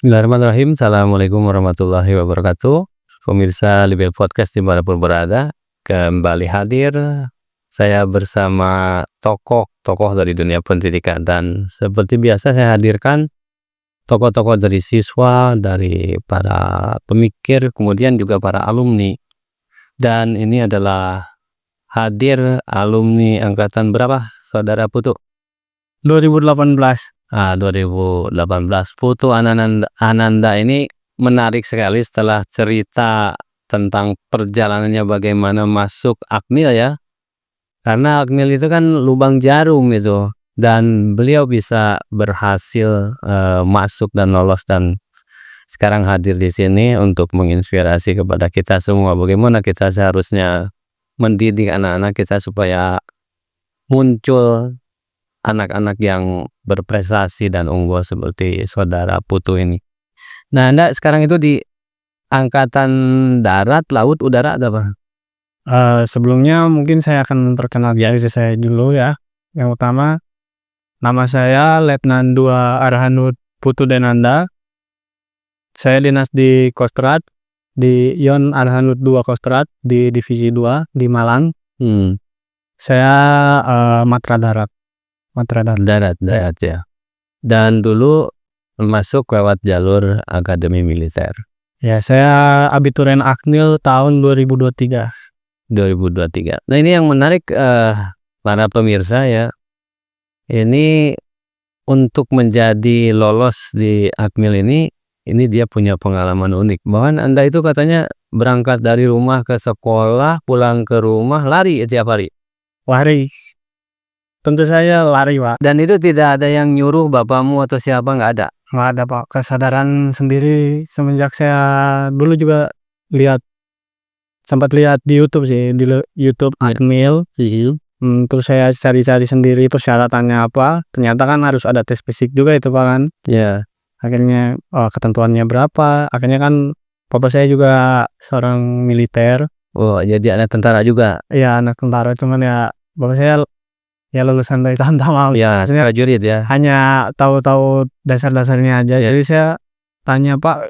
Bismillahirrahmanirrahim. Assalamualaikum warahmatullahi wabarakatuh. Pemirsa Libel Podcast dimanapun berada, kembali hadir saya bersama tokoh-tokoh dari dunia pendidikan, dan seperti biasa saya hadirkan tokoh-tokoh dari siswa, dari para pemikir, kemudian juga para alumni. Dan ini adalah hadir alumni angkatan berapa, Saudara Putu? 2018. 2018. Putu Ananda ini menarik sekali setelah cerita tentang perjalanannya bagaimana masuk Akmil ya. Karena Akmil itu kan lubang jarum itu, dan beliau bisa berhasil masuk dan lolos, dan sekarang hadir di sini untuk menginspirasi kepada kita semua bagaimana kita seharusnya mendidik anak-anak kita supaya muncul anak-anak yang berprestasi dan unggul seperti Saudara Putu ini. Nah, Anda sekarang itu di Angkatan Darat, Laut, Udara atau apa? Sebelumnya mungkin saya akan memperkenalkan diri saya dulu ya. Yang utama, nama saya Letnan 2 Arhanud Putu Denanda. Saya dinas di Kostrad, di Yon Arhanud 2 Kostrad, di Divisi 2 di Malang. Saya Matra Darat. Darat ya. Dan dulu masuk lewat jalur Akademi Militer. Ya, saya abiturien Akmil tahun 2023. Nah, ini yang menarik para pemirsa ya. Ini untuk menjadi lolos di Akmil ini dia punya pengalaman unik. Bahkan Anda itu katanya berangkat dari rumah ke sekolah, pulang ke rumah, lari tiap hari. Lari. Tentu saya lari, Pak. Dan itu tidak ada yang nyuruh bapakmu atau siapa, nggak ada? Nggak ada, Pak. Kesadaran sendiri semenjak saya dulu juga sempat lihat di YouTube sih, di YouTube Akmil. Terus saya cari-cari sendiri persyaratannya apa. Ternyata kan harus ada tes fisik juga itu, Pak, kan. Ya. Akhirnya ketentuannya berapa. Akhirnya kan papa saya juga seorang militer. Oh, jadi anak tentara juga? Iya, anak tentara. Cuman ya bapak saya ya lulusan dari Tamtama. Ya, prajurit ya. Hanya tahu-tahu dasar-dasarnya aja. Jadi saya tanya, Pak,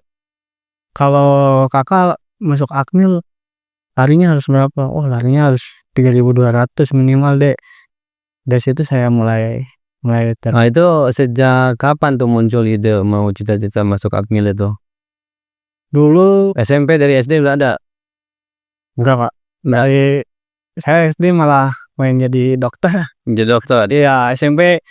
kalau kakak masuk Akmil larinya harus berapa? Oh, larinya harus 3.200 minimal, Dek. Dari situ saya mulai Nah, itu sejak kapan tuh muncul ide mau cita-cita masuk Akmil itu? Dulu SMP, dari SD udah ada? enggak, Pak. Dari saya SD malah main jadi dokter. Jadi dokter? Iya, SMP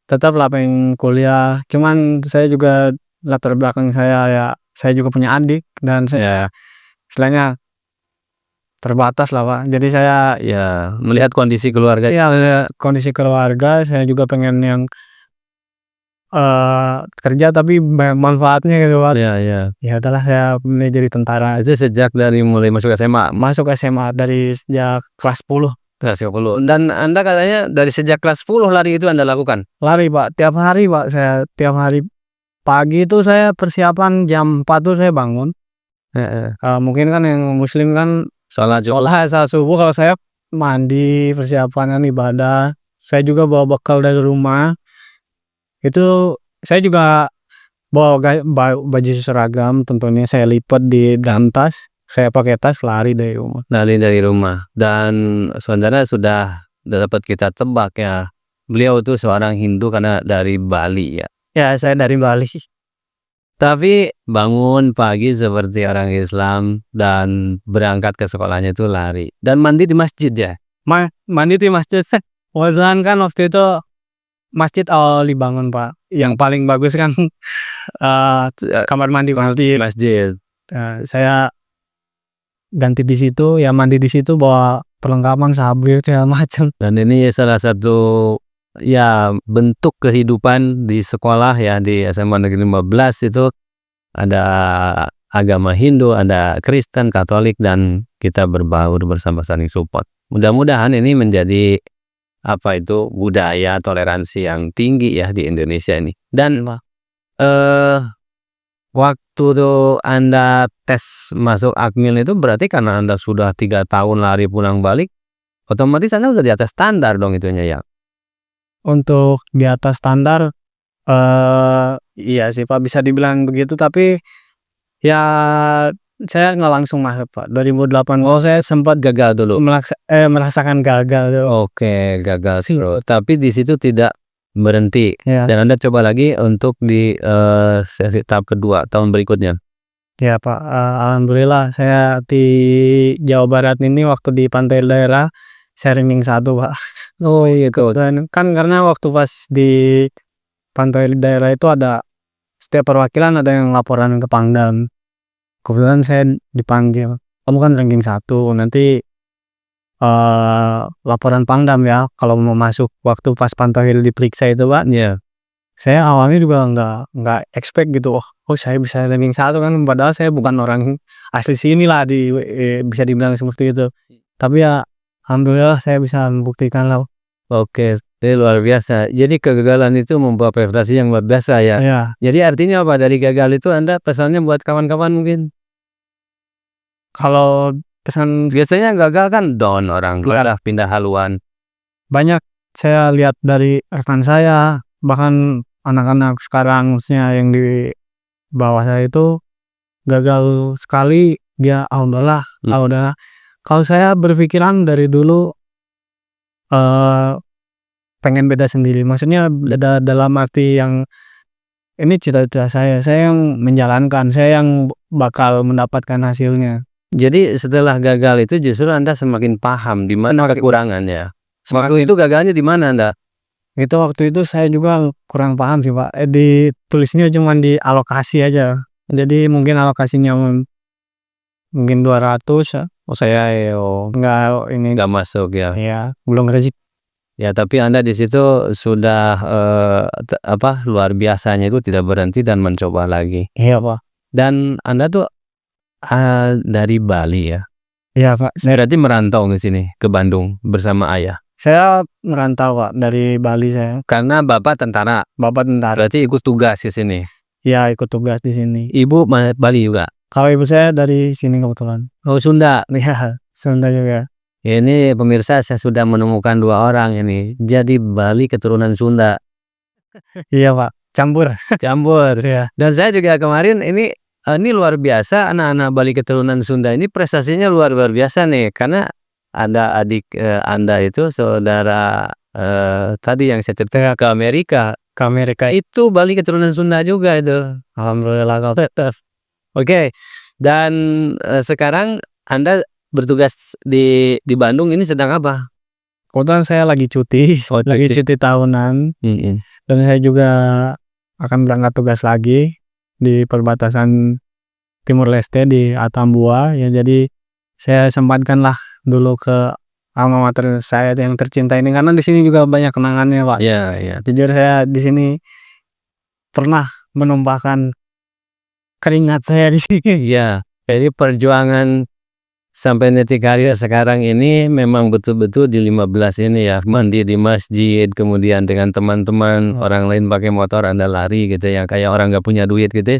tetap lah pengen kuliah. Cuman saya juga latar belakang saya juga punya adik, dan saya istilahnya terbatas lah, Pak. Jadi saya ya melihat kondisi keluarga. Iya, kondisi keluarga saya juga pengen yang kerja tapi manfaatnya gitu, Pak. Iya. Ya udahlah, saya mulai jadi tentara. Itu sejak dari mulai masuk SMA? Masuk SMA dari sejak kelas 10. Kelas 10. Dan Anda katanya dari sejak kelas 10 lari itu Anda lakukan? Lari, Pak. Tiap hari, Pak. Saya tiap hari pagi itu saya persiapan jam 4 tuh saya bangun. Mungkin kan yang muslim kan sholat subuh. Kalau saya mandi, persiapan ibadah. Saya juga bawa bekal dari rumah. Itu saya juga bawa baju seragam, tentunya saya lipat di dalam tas. Saya pakai tas, lari dari rumah. Dan saudara sudah dapat kita tebak ya, beliau itu seorang Hindu karena dari Bali ya. Ya, saya dari Bali. Tapi bangun pagi seperti orang Islam dan berangkat ke sekolahnya itu lari. Dan mandi di masjid ya? Mandi di masjid. Wajan kan waktu itu masjid awal dibangun, Pak. Yang paling bagus kan kamar mandi masjid. Saya ganti di situ, ya mandi di situ, bawa perlengkapan sabun segala macam. Dan ini salah satu ya bentuk kehidupan di sekolah ya, di SMA Negeri 15 itu ada agama Hindu, ada Kristen, Katolik, dan kita berbaur bersama, saling support. Mudah-mudahan ini menjadi budaya toleransi yang tinggi ya di Indonesia ini. Dan waktu tuh Anda tes masuk Akmil itu berarti karena Anda sudah 3 tahun lari pulang balik, otomatis Anda udah di atas standar dong itunya ya? Untuk di atas standar Iya sih Pak, bisa dibilang begitu, tapi ya saya nggak langsung masuk Pak. 2008 saya sempat Gagal dulu. merasakan gagal tuh. Oke, gagal terus. Tapi di situ tidak berhenti Ya. dan Anda coba lagi untuk di sesi tahap kedua tahun berikutnya. Ya Pak, alhamdulillah saya di Jawa Barat ini waktu di Pantai Daerah saya ranking 1 Pak. Oh iya tuh. Dan kan karena waktu pas di Pantai Daerah itu ada setiap perwakilan ada yang laporan ke Pangdam. Kebetulan saya dipanggil, "Kamu kan ranking 1, nanti laporan Pangdam ya kalau mau masuk." Waktu pas Pantai diperiksa itu Pak, Iya. saya awalnya juga nggak expect gitu, oh saya bisa ranking 1 kan, padahal saya bukan orang asli sini lah bisa dibilang seperti itu. Tapi ya alhamdulillah saya bisa membuktikan lah. Oke, itu luar biasa. Jadi kegagalan itu membawa prestasi yang luar biasa ya. Iya, Jadi artinya apa? Dari gagal itu Anda pesannya buat kawan-kawan mungkin? kalau pesan Biasanya gagal kan down orang, pindah haluan. banyak saya lihat dari rekan saya, bahkan anak-anak sekarang maksudnya yang di bawah saya itu gagal sekali dia, udahlah, udahlah. Kalau saya berpikiran dari dulu pengen beda sendiri, maksudnya beda dalam arti yang ini cita-cita saya yang menjalankan, saya yang bakal mendapatkan hasilnya. Jadi setelah gagal itu justru Anda semakin paham di mana kekurangannya. Waktu itu gagalnya di mana Anda? Itu waktu itu saya juga kurang paham sih Pak, ditulisnya cuman di alokasi aja. Jadi mungkin alokasinya mungkin 200 ya. Oh saya nggak masuk ya. ya belum rezeki. Ya tapi Anda di situ sudah luar biasanya itu tidak berhenti dan mencoba lagi. Iya Pak. Dan Anda tuh dari Bali ya. Iya Pak. Berarti merantau ke sini ke Bandung bersama ayah. Saya merantau Pak dari Bali saya. Karena Bapak tentara. Bapak tentara. Berarti ikut tugas ke sini. Iya ikut tugas di sini. Ibu Bali juga. Kalau ibu saya dari sini kebetulan. Oh Sunda. Iya Sunda juga. Ini pemirsa saya sudah menemukan 2 orang ini. Jadi Bali keturunan Sunda. Iya Pak. Campur. Campur. Iya. Dan saya juga kemarin ini luar biasa anak-anak Bali keturunan Sunda ini prestasinya luar biasa nih karena ada adik Anda itu saudara tadi yang saya cerita ke Amerika. Ke Amerika. Itu Bali keturunan Sunda juga itu. Alhamdulillah kalau Oke. Dan sekarang Anda bertugas di Bandung ini sedang apa? kebetulan saya lagi cuti, lagi cuti tahunan. Dan saya juga akan berangkat tugas lagi di perbatasan Timur Leste di Atambua ya, jadi saya sempatkanlah dulu ke alma mater saya yang tercinta ini karena di sini juga banyak kenangannya Pak. Iya, iya. Jujur saya di sini pernah menumpahkan keringat saya di sini. Iya. Jadi perjuangan sampai detik hari sekarang ini memang betul-betul di 15 ini ya, mandi di masjid, kemudian dengan teman-teman, orang lain pakai motor Anda lari gitu ya, kayak orang nggak punya duit gitu.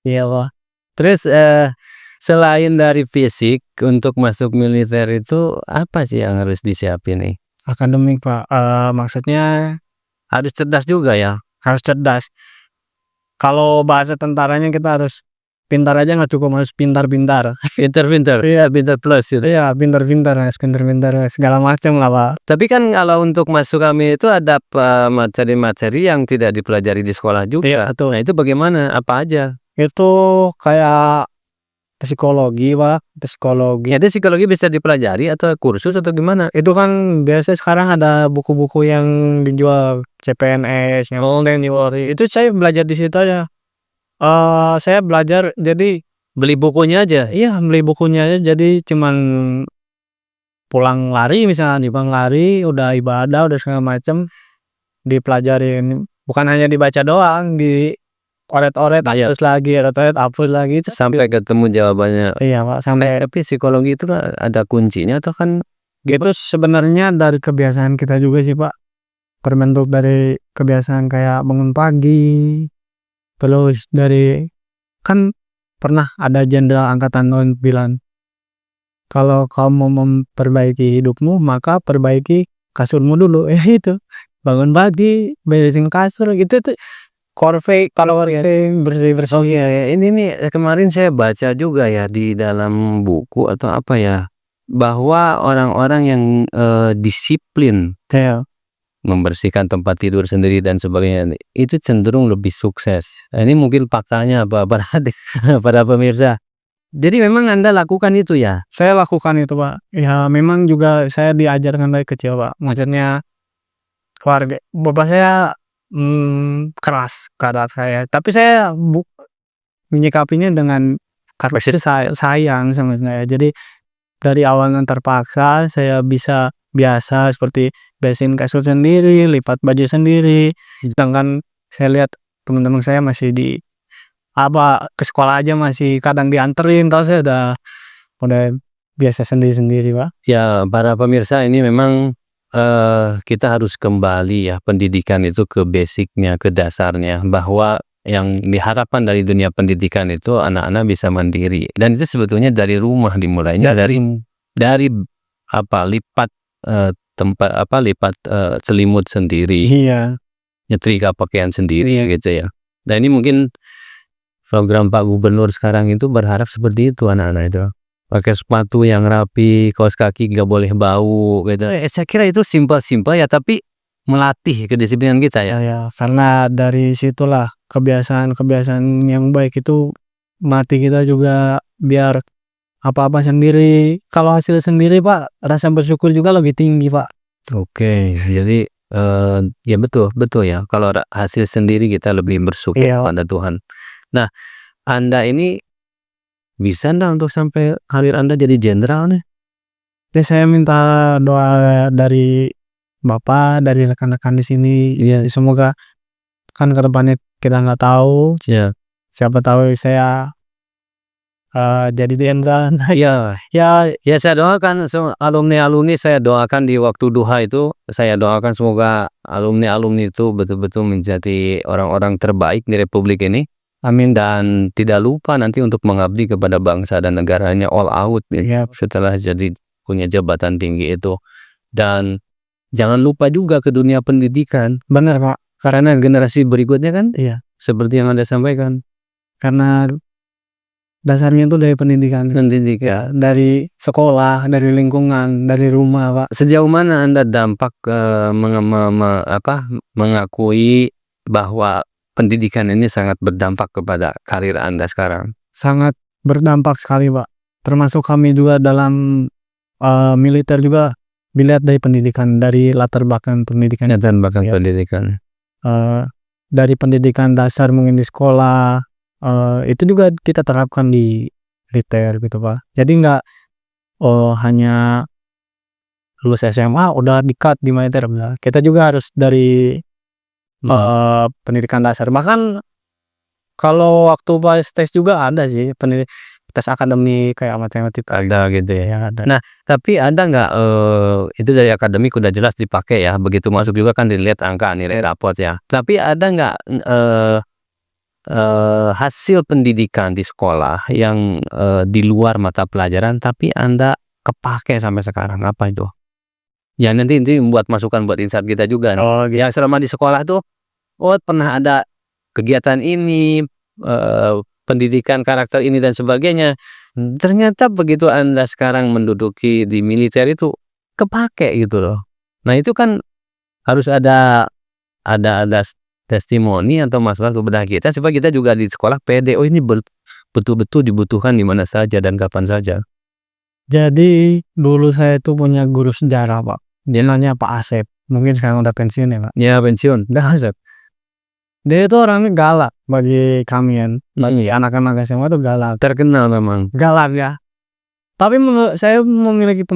Iya Pak. Terus selain dari fisik untuk masuk militer itu apa sih yang harus disiapin nih? Akademik Pak, maksudnya Harus cerdas juga ya. harus cerdas. Kalau bahasa tentaranya kita harus pintar aja nggak cukup, harus pintar-pintar. Pinter-pinter. Iya, pinter plus gitu. Iya pintar-pintar segala macam lah Pak. Tapi kan kalau untuk masuk kami itu ada materi-materi yang tidak dipelajari di sekolah juga. Iya, betul. Nah itu bagaimana? Apa aja? Itu kayak psikologi Pak, psikologi. Itu psikologi bisa dipelajari atau kursus atau gimana? Itu kan biasanya sekarang ada buku-buku yang dijual CPNS, yang itu saya belajar di situ aja. Saya belajar jadi Beli bukunya aja? iya beli bukunya aja, jadi cuman pulang lari misalnya, pulang lari udah ibadah udah segala macam dipelajarin, bukan hanya dibaca doang, dioret-oret terus lagi, oret-oret hapus lagi itu. Sampai ketemu jawabannya. Iya Pak, sampai Tapi psikologi itu ada kuncinya atau kan? itu sebenarnya dari kebiasaan kita juga sih Pak, terbentuk dari kebiasaan kayak bangun pagi, terus dari kan pernah ada jenderal angkatan tahun bilang kalau kamu mau memperbaiki hidupmu maka perbaiki kasurmu dulu itu. bangun pagi, beresin kasur gitu tuh kalau bersih-bersih. Oh iya ya, ini nih kemarin saya baca juga ya di dalam buku atau apa ya, bahwa orang-orang yang, disiplin Iya, membersihkan tempat tidur sendiri dan sebagainya, itu cenderung lebih sukses. Nah, ini mungkin faktanya apa para pemirsa. Jadi memang Anda lakukan itu ya? saya lakukan itu, Pak. Ya memang juga saya diajarkan dari kecil, Pak. Maksudnya bapak saya, keras ke anak saya, tapi saya menyikapinya dengan karena itu sayang sama saya. Jadi dari awalnya terpaksa, saya bisa biasa seperti beresin kasur sendiri, lipat baju sendiri, sedangkan saya lihat teman-teman saya masih ke sekolah aja masih kadang dianterin, tahu saya udah biasa sendiri-sendiri, Pak. Ya, para pemirsa ini memang, kita harus kembali ya pendidikan itu ke basic-nya, ke dasarnya, bahwa yang diharapkan dari dunia pendidikan itu anak-anak bisa mandiri dan itu sebetulnya dari rumah dimulainya dari lipat, selimut sendiri, Iya, nyetrika pakaian sendiri gitu ya. Dan ini mungkin program Pak Gubernur sekarang itu berharap seperti itu anak-anak itu. Pakai sepatu yang rapi, kaos kaki nggak boleh bau gitu. Saya kira itu simpel-simpel ya, tapi melatih kedisiplinan kita ya. ya, karena dari situlah kebiasaan-kebiasaan yang baik itu melatih kita juga biar apa-apa sendiri. Kalau hasil sendiri, Pak, rasa bersyukur juga lebih tinggi, Pak. Oke, jadi ya betul ya. Kalau hasil sendiri kita lebih bersyukur Iya, Pak. pada Tuhan. Nah, Anda ini bisa nggak untuk sampai karir Anda jadi jenderal nih? Jadi saya minta doa dari Bapak, dari rekan-rekan di sini. Iya. Semoga kan ke depannya kita nggak tahu, Ya, siapa tahu saya, jadi jenderal. ya, Ya, ya saya doakan alumni-alumni saya doakan di waktu duha itu saya doakan semoga alumni-alumni itu betul-betul menjadi orang-orang terbaik di Republik ini. Amin dan tidak lupa nanti untuk mengabdi kepada bangsa dan negaranya all out gitu, iya, setelah jadi punya jabatan tinggi itu. Dan jangan lupa juga ke dunia pendidikan benar, Pak. karena generasi berikutnya kan Iya, seperti yang Anda sampaikan. karena dasarnya itu dari pendidikan. Pendidikan. Dari sekolah, dari lingkungan, dari rumah, Pak. Sejauh mana Anda dampak mengakui bahwa pendidikan ini sangat berdampak kepada karir Anda sekarang? Sangat berdampak sekali, Pak. Termasuk kami juga dalam, militer juga dilihat dari pendidikan, dari latar belakang pendidikan. Dan bahkan Ya. pendidikan. Dari pendidikan dasar mungkin di sekolah, itu juga kita terapkan di militer gitu, Pak. Jadi nggak, hanya lulus SMA udah di-cut di militer, enggak. Kita juga harus dari, pendidikan dasar. Bahkan kalau waktu pas tes juga ada sih tes akademik kayak matematika. Ada gitu ya. Ya ada. Nah, tapi ada nggak, itu dari akademik udah jelas dipakai ya, begitu masuk juga kan dilihat angka nilai rapot ya. Tapi ada nggak, hasil pendidikan di sekolah yang, di luar mata pelajaran tapi Anda kepake sampai sekarang, apa itu? Ya nanti buat masukan buat insight kita juga. Oh, gitu. Yang selama di sekolah tuh, oh pernah ada kegiatan ini, pendidikan karakter ini dan sebagainya. Ternyata begitu Anda sekarang menduduki di militer itu kepake gitu loh. Nah itu kan harus ada testimoni atau masukan kepada kita supaya kita juga di sekolah pede, oh ini betul-betul dibutuhkan di mana saja dan kapan saja. Jadi dulu saya itu punya guru sejarah, Pak. Dia namanya Pak Asep. Mungkin sekarang udah pensiun ya, Pak. Ya pensiun. Udah Asep. Dia itu orangnya galak bagi kami kan, bagi anak-anak SMA itu galak. Terkenal memang. Galak ya. Tapi saya memiliki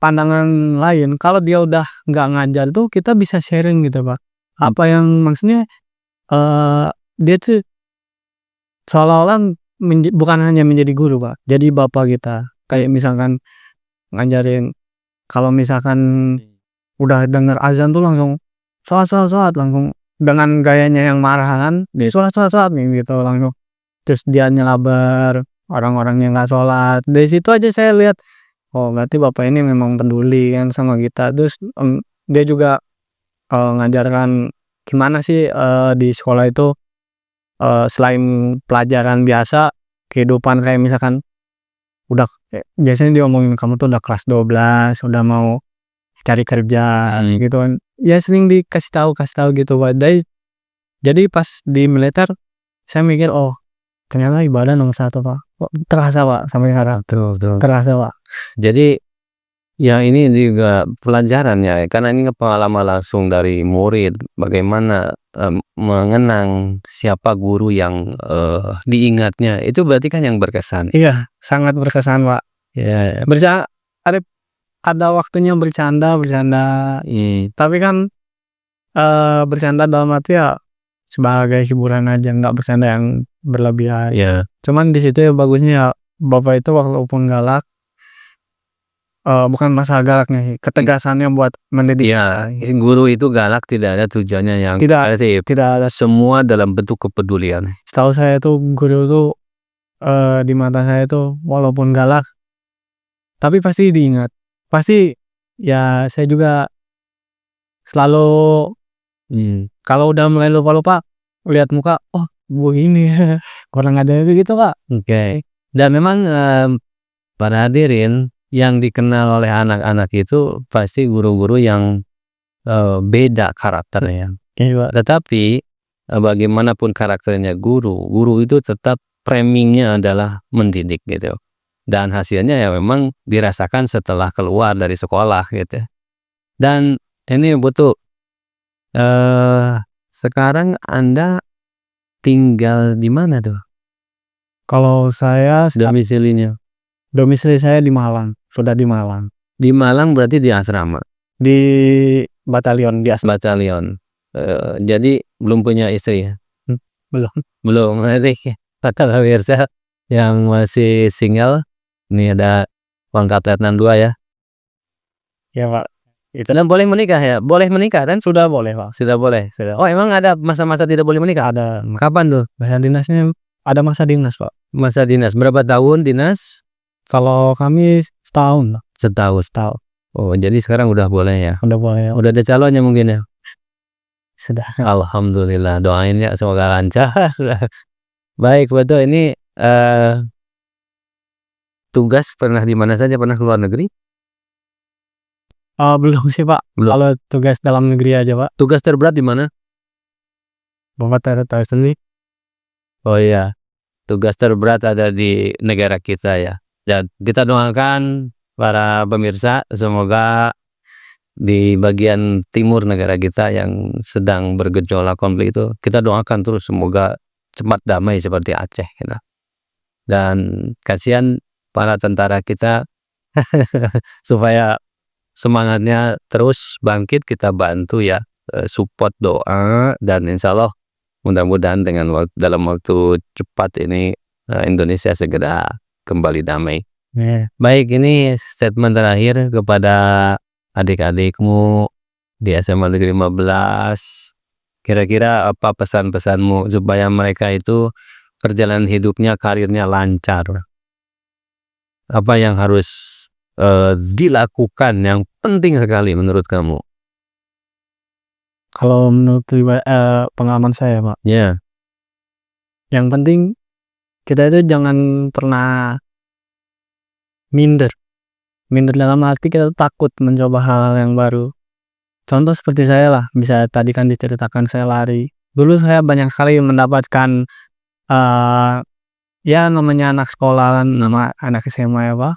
pandangan lain, kalau dia udah nggak ngajar tuh kita bisa sharing gitu, Pak. Apa yang maksudnya, dia tuh seolah-olah bukan hanya menjadi guru, Pak, jadi bapak kita. Kayak misalkan ngajarin kalau misalkan udah denger azan tuh langsung sholat langsung dengan gayanya yang marah kan, sholat nih gitu langsung. Terus dia nyelabar orang-orang yang nggak sholat. Dari situ aja saya lihat, oh berarti bapak ini memang peduli kan sama kita. Terus dia juga ngajarkan gimana sih, di sekolah itu, selain pelajaran biasa, kehidupan kayak misalkan udah biasanya diomongin kamu tuh udah kelas 12 udah mau cari kerja gitu kan. Ya sering kasih tahu gitu Pak. Jadi pas di militer saya mikir, "Oh, ternyata ibadah nomor 1 Pak." Kok terasa Pak sampai sekarang. Betul. Terasa Pak. Jadi ya ini juga pelajaran ya, karena ini pengalaman langsung dari murid bagaimana, mengenang siapa guru yang, diingatnya, itu berarti kan yang berkesan. Iya, sangat berkesan Pak. Ya, Ada ada waktunya bercanda, tapi kan, bercanda dalam arti ya sebagai hiburan aja, nggak bercanda yang berlebihan. ya, Cuman di situ ya bagusnya ya, Bapak itu walaupun galak, bukan masalah galaknya sih, ketegasannya buat mendidik. ya, guru itu galak tidak ada tujuannya yang Tidak negatif, tidak ada. semua dalam bentuk kepedulian. Setahu saya tuh guru tuh, di mata saya tuh walaupun galak, tapi pasti diingat. Pasti ya saya juga selalu kalau udah mulai lupa-lupa, lihat muka, "Oh, begini ya, kurang ada gitu Pak." Oke. Dan memang, para hadirin yang dikenal oleh anak-anak itu pasti guru-guru yang, beda karakternya. Iya Pak. Tetapi, bagaimanapun karakternya guru itu tetap framing-nya adalah mendidik gitu. Dan hasilnya ya memang dirasakan setelah keluar dari sekolah gitu. Dan ini betul, sekarang Anda tinggal di mana tuh Kalau saya domisilinya? domisili saya di Malang, sudah di Malang. Di Malang berarti di asrama? Di batalion di Batalion. Jadi belum punya istri ya? belum. Belum. Berarti kata pemirsa yang masih single, ini ada lengkap Letnan 2 ya. Ya Pak. Itu Dan boleh menikah ya? Boleh menikah kan? sudah boleh Pak. Sudah boleh? Sudah. Oh, emang ada masa-masa tidak boleh menikah? Ada Kapan tuh masa dinasnya, ada masa dinas Pak. masa dinas? Berapa tahun dinas? Kalau kami setahun Pak. Setahun. Oh, jadi sekarang udah boleh ya? Udah boleh. Udah ada calonnya mungkin ya? Sudah. Alhamdulillah, doain ya semoga lancar. Baik, betul. Ini tugas pernah di mana saja? Pernah ke luar negeri? Belum sih Pak. Belum. Kalau tugas dalam negeri aja Pak. Tugas terberat di mana? Bapak tahu sendiri. Oh iya, tugas terberat ada di negara kita ya. Dan kita doakan para pemirsa semoga di bagian timur negara kita yang sedang bergejolak konflik itu, kita doakan terus semoga cepat damai seperti Aceh gitu. Dan kasihan para tentara kita supaya semangatnya terus bangkit, kita bantu ya, support doa, dan insya Allah mudah-mudahan dalam waktu cepat ini Indonesia segera kembali damai. Baik, ini statement terakhir kepada adik-adikmu di SMA Negeri 15. Kira-kira apa pesan-pesanmu supaya mereka itu perjalanan hidupnya, karirnya lancar? Apa yang harus dilakukan yang penting sekali menurut kamu? Kalau menurut pengalaman saya Pak, Ya, yang penting kita itu jangan pernah minder dalam arti kita takut mencoba hal-hal yang baru. Contoh seperti saya lah, bisa tadi kan diceritakan saya lari. Dulu saya banyak sekali mendapatkan, ya namanya anak sekolah kan, nama anak SMA ya Pak,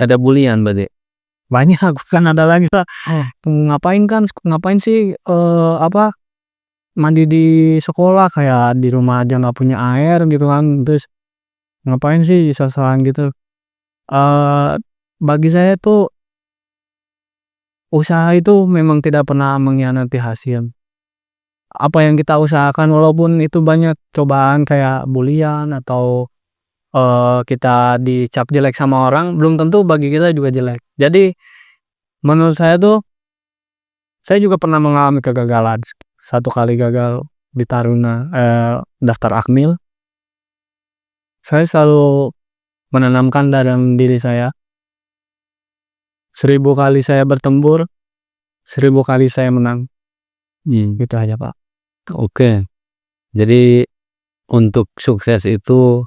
ada bulian berarti? banyak bukan ada lagi Pak. Ngapain sih, mandi di sekolah, kayak di rumah aja nggak punya air gitu kan, terus ngapain sih sok-sokan gitu. Bagi saya tuh usaha itu memang tidak pernah mengkhianati hasil. Apa yang kita usahakan walaupun itu banyak cobaan kayak bulian atau, kita dicap jelek sama orang, belum tentu bagi kita juga jelek. Jadi menurut saya tuh, saya juga pernah mengalami kegagalan. 1 kali gagal di Taruna, daftar Akmil. Saya selalu menanamkan dalam diri saya, 1000 kali saya bertempur, 1000 kali saya menang. Gitu aja, Pak. Oke. Jadi untuk sukses itu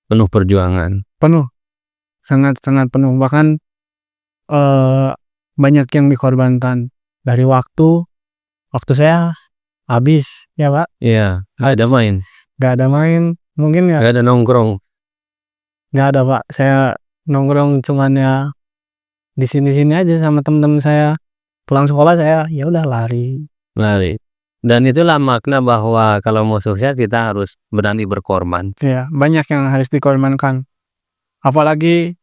penuh perjuangan. Penuh, sangat-sangat penuh, bahkan banyak yang dikorbankan dari waktu saya habis ya, Pak. Iya, nggak ada main, Nggak ada main, mungkin ya nggak ada nongkrong, nggak ada, Pak. Saya nongkrong cuman ya di sini-sini aja sama temen-temen saya. Pulang sekolah saya ya udah lari. lari. Dan itulah makna bahwa kalau mau sukses kita harus berani berkorban. Ya, banyak yang harus dikorbankan. Apalagi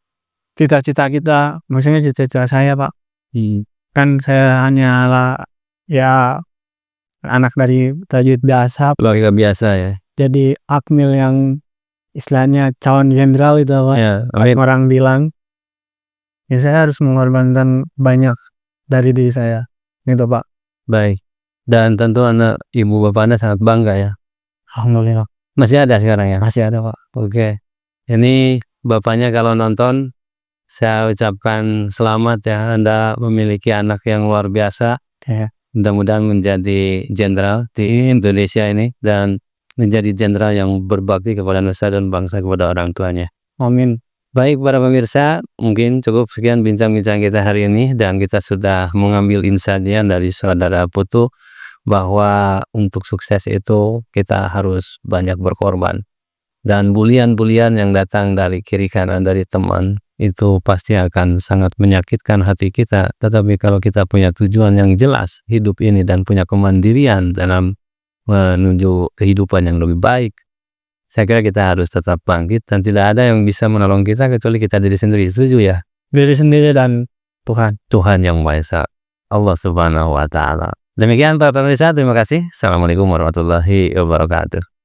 cita-cita kita, maksudnya cita-cita saya, Pak. Kan saya hanyalah ya anak dari tajwid biasa, Keluarga biasa ya. jadi akmil yang istilahnya calon jenderal itu, Pak. Ya, Orang bilang. Ya saya harus mengorbankan banyak dari diri saya. Gitu, Pak. baik. Dan tentu ibu bapak Anda sangat bangga ya. Alhamdulillah. Masih ada sekarang ya? Masih ada, Pak. Oke. Ini bapaknya kalau nonton, saya ucapkan selamat ya, Anda memiliki anak yang luar biasa. Ya. Mudah-mudahan menjadi jenderal di Indonesia ini dan menjadi jenderal yang berbakti kepada nusa dan bangsa, kepada orang tuanya. Amin. Baik para pemirsa, mungkin cukup sekian bincang-bincang kita hari ini dan kita sudah mengambil insight-nya dari saudara Putu bahwa untuk sukses itu kita harus banyak berkorban. Dan bulian-bulian yang datang dari kiri kanan dari teman itu pasti akan sangat menyakitkan hati kita. Tetapi kalau kita punya tujuan yang jelas hidup ini dan punya kemandirian dalam menuju kehidupan yang lebih baik, saya kira kita harus tetap bangkit dan tidak ada yang bisa menolong kita kecuali kita diri sendiri. Setuju ya? Diri sendiri dan Tuhan. Tuhan yang Maha Esa, Allah Subhanahu wa Ta'ala. Demikian para pemirsa, terima kasih. Assalamualaikum warahmatullahi wabarakatuh.